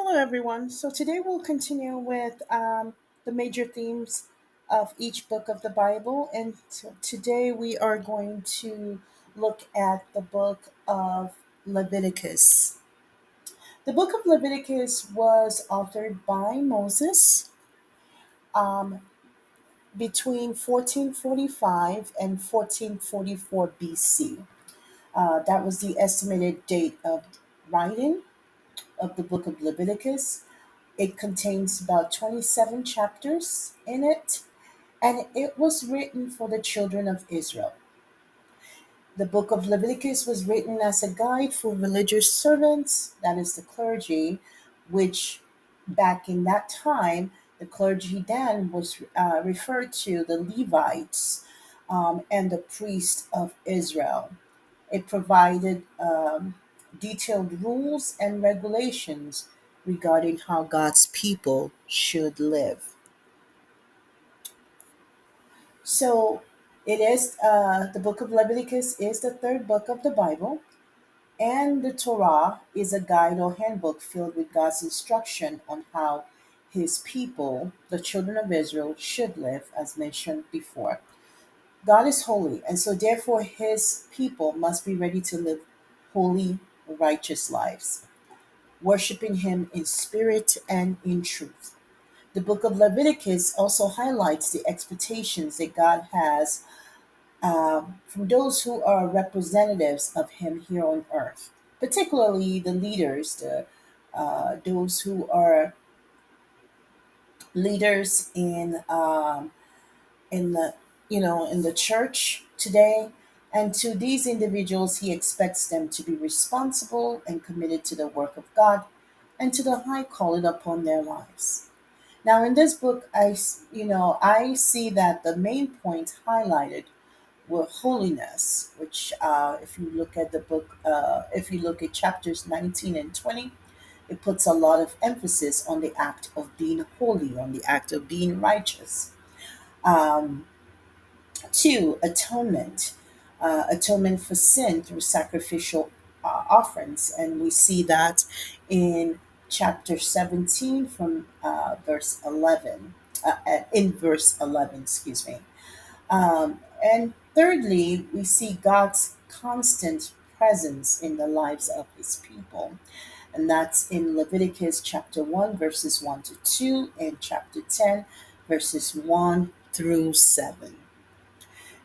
Hello, everyone. So today we'll continue with the major themes of each book of the Bible. And today we are going to look at the book of Leviticus. The book of Leviticus was authored by Moses um, between 1445 and 1444 BC. That was the estimated date of writing of the book of Leviticus. It contains about 27 chapters in it, and it was written for the children of Israel. The book of Leviticus was written as a guide for religious servants, that is, the clergy, which back in that time, the clergy then was referred to the Levites and the priests of Israel. It provided detailed rules and regulations regarding how God's people should live. So the book of Leviticus is the third book of the Bible, and the Torah is a guide or handbook filled with God's instruction on how his people, the children of Israel, should live, as mentioned before. God is holy, and so therefore his people must be ready to live holy, righteous lives, worshiping him in spirit and in truth. The book of Leviticus also highlights the expectations that God has from those who are representatives of him here on earth, particularly the leaders, those who are leaders in the in the church today. And to these individuals he expects them to be responsible and committed to the work of God and to the high calling upon their lives. Now in this book I see that the main points highlighted were holiness, which if you look at the book, if you look at chapters 19 and 20, it puts a lot of emphasis on the act of being holy, on the act of being righteous. um, Two, atonement. Atonement for sin through sacrificial offerings. And we see that in chapter 17 from verse 11, in verse 11, excuse me. And thirdly, we see God's constant presence in the lives of his people. And that's in Leviticus chapter 1, verses 1 to 2, and chapter 10, verses 1 through 7.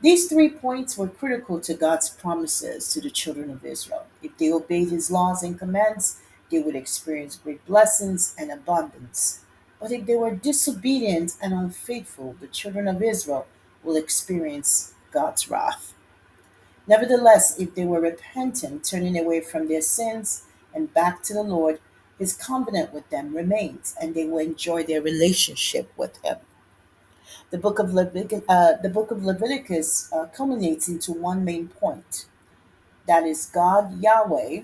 These 3 points were critical to God's promises to the children of Israel. If they obeyed his laws and commands, they would experience great blessings and abundance. But if they were disobedient and unfaithful, the children of Israel will experience God's wrath. Nevertheless, if they were repentant, turning away from their sins and back to the Lord, his covenant with them remains, and they will enjoy their relationship with him. The book of Leviticus culminates into one main point. That is, God Yahweh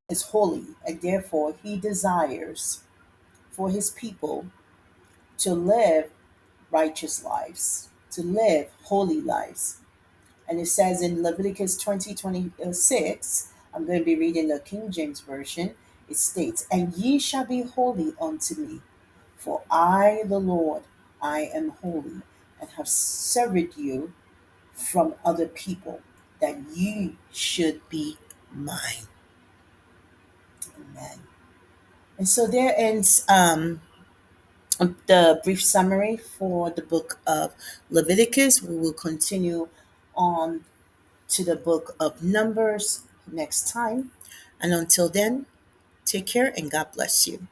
is holy, and therefore He desires for His people to live righteous lives, to live holy lives. And it says in Leviticus 20:26, I'm going to be reading the King James Version. It states, "And ye shall be holy unto me, for I, the Lord, I am holy, and have severed you from other people, that ye should be mine." Amen. And so there ends the brief summary for the book of Leviticus. We will continue on to the book of Numbers next time. And until then, take care and God bless you.